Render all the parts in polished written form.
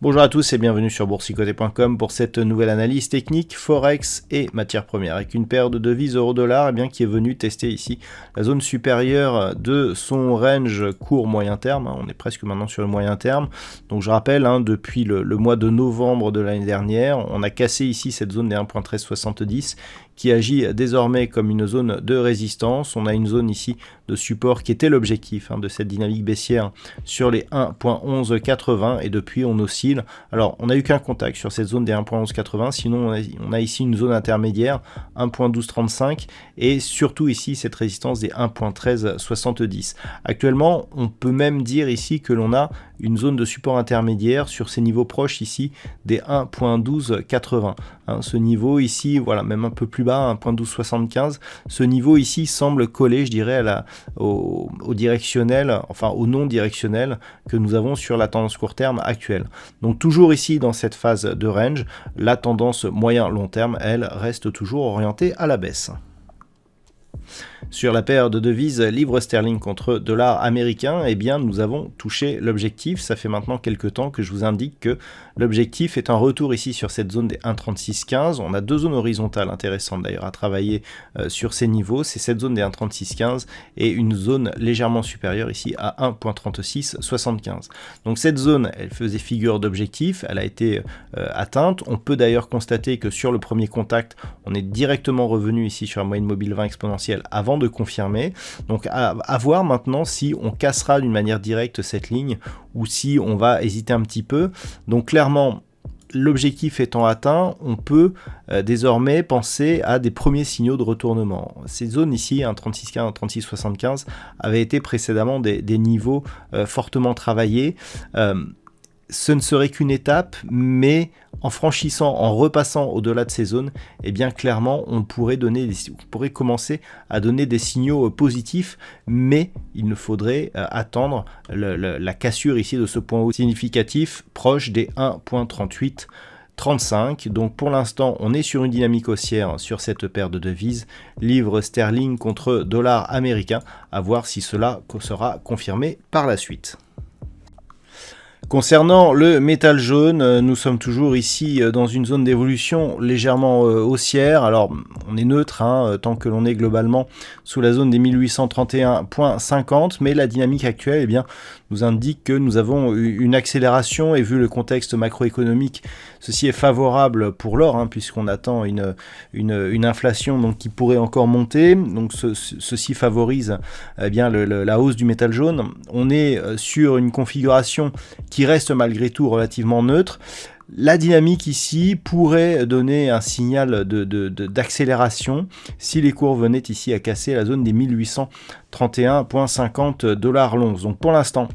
Bonjour à tous et bienvenue sur boursicoté.com pour cette nouvelle analyse technique Forex et matières premières avec une paire de devises euro-dollar qui est venue tester ici la zone supérieure de son range court moyen terme. On est presque maintenant sur le moyen terme. Donc je rappelle, depuis le mois de novembre de l'année dernière, on a cassé ici cette zone des 1.1370 qui agit désormais comme une zone de résistance. On a une zone ici de support qui était l'objectif de cette dynamique baissière sur les 1.1180 et depuis on oscille. Alors on n'a eu qu'un contact sur cette zone des 1.1180, sinon on a ici une zone intermédiaire 1.1235 et surtout ici cette résistance des 1.1370. Actuellement on peut même dire ici que l'on a une zone de support intermédiaire sur ces niveaux proches ici des 1.1280. Ce niveau ici, voilà, même un peu plus bas, 1.1275, ce niveau ici semble coller, je dirais, au directionnel, enfin au non directionnel que nous avons sur la tendance court terme actuelle. Donc toujours ici dans cette phase de range, la tendance moyen-long terme, elle, reste toujours orientée à la baisse. Sur la paire de devises livre sterling contre dollar américain, nous avons touché l'objectif. Ça fait maintenant quelques temps que je vous indique que l'objectif est un retour ici sur cette zone des 1.3615. On a deux zones horizontales intéressantes d'ailleurs à travailler sur ces niveaux. C'est cette zone des 1.3615 et une zone légèrement supérieure ici à 1.3675. Donc cette zone, elle faisait figure d'objectif, elle a été atteinte. On peut d'ailleurs constater que sur le premier contact, on est directement revenu ici sur la moyenne mobile 20 exponentielle avant de confirmer. Donc à voir maintenant si on cassera d'une manière directe cette ligne ou si on va hésiter un petit peu. Donc clairement, l'objectif étant atteint, on peut désormais penser à des premiers signaux de retournement. Ces zones ici, 1.3615, 1.3675, avaient été précédemment des niveaux fortement travaillés. Ce ne serait qu'une étape, mais en franchissant, en repassant au-delà de ces zones, clairement, on pourrait commencer à donner des signaux positifs, mais il ne faudrait attendre la cassure ici de ce point haut significatif proche des 1.3835. Donc pour l'instant, on est sur une dynamique haussière sur cette paire de devises, livre sterling contre dollar américain, à voir si cela sera confirmé par la suite. Concernant le métal jaune, nous sommes toujours ici dans une zone d'évolution légèrement haussière. Alors on est neutre tant que l'on est globalement sous la zone des 1831.50, mais la dynamique actuelle nous indique que nous avons une accélération et vu le contexte macroéconomique, ceci est favorable pour l'or puisqu'on attend une inflation qui pourrait encore monter. Donc ceci favorise la hausse du métal jaune. On est sur une configuration qui reste malgré tout relativement neutre. La dynamique ici pourrait donner un signal d'accélération si les cours venaient ici à casser la zone des 1831.50 $ l'once. Donc pour l'instant,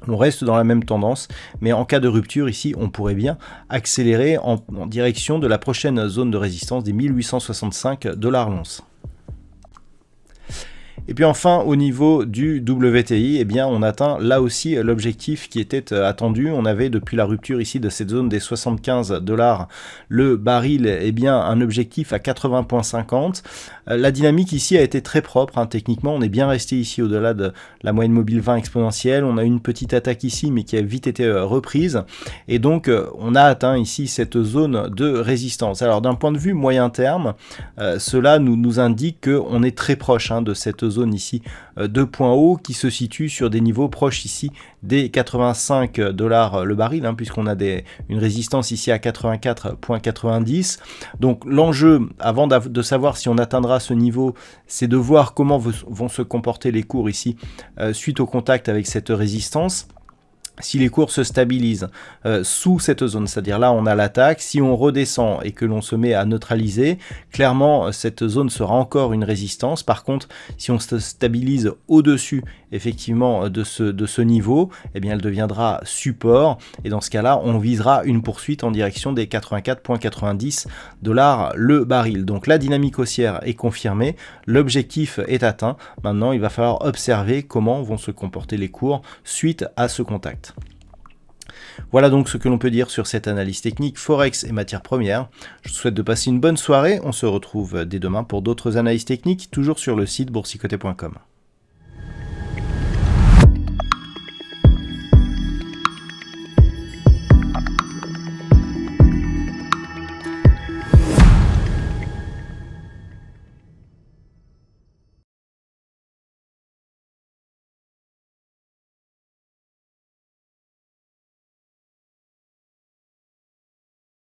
on reste dans la même tendance, mais en cas de rupture ici, on pourrait bien accélérer en direction de la prochaine zone de résistance des 1865 $ l'once. Et puis enfin, au niveau du WTI, on atteint là aussi l'objectif qui était attendu. On avait depuis la rupture ici de cette zone des 75 $ le baril, un objectif à 80.50. La dynamique ici a été très propre, techniquement. On est bien resté ici au-delà de la moyenne mobile 20 exponentielle. On a une petite attaque ici, mais qui a vite été reprise. Et donc, on a atteint ici cette zone de résistance. Alors, d'un point de vue moyen terme, cela nous indique qu'on est très proche de cette zone ici de points hauts qui se situe sur des niveaux proches ici des 85 $ le baril, puisqu'on a une résistance ici à 84.90. Donc l'enjeu, avant de savoir si on atteindra ce niveau, c'est de voir comment vont se comporter les cours ici suite au contact avec cette résistance. Si les cours se stabilisent sous cette zone, c'est-à-dire là on a l'attaque, si on redescend et que l'on se met à neutraliser, clairement cette zone sera encore une résistance. Par contre, si on se stabilise au-dessus effectivement de ce niveau, eh bien elle deviendra support, et dans ce cas-là on visera une poursuite en direction des 84,90 $ le baril. Donc la dynamique haussière est confirmée, l'objectif est atteint. Maintenant il va falloir observer comment vont se comporter les cours suite à ce contact. Voilà donc ce que l'on peut dire sur cette analyse technique Forex et matières premières. Je vous souhaite de passer une bonne soirée. On se retrouve dès demain pour d'autres analyses techniques, toujours sur le site boursicoté.com.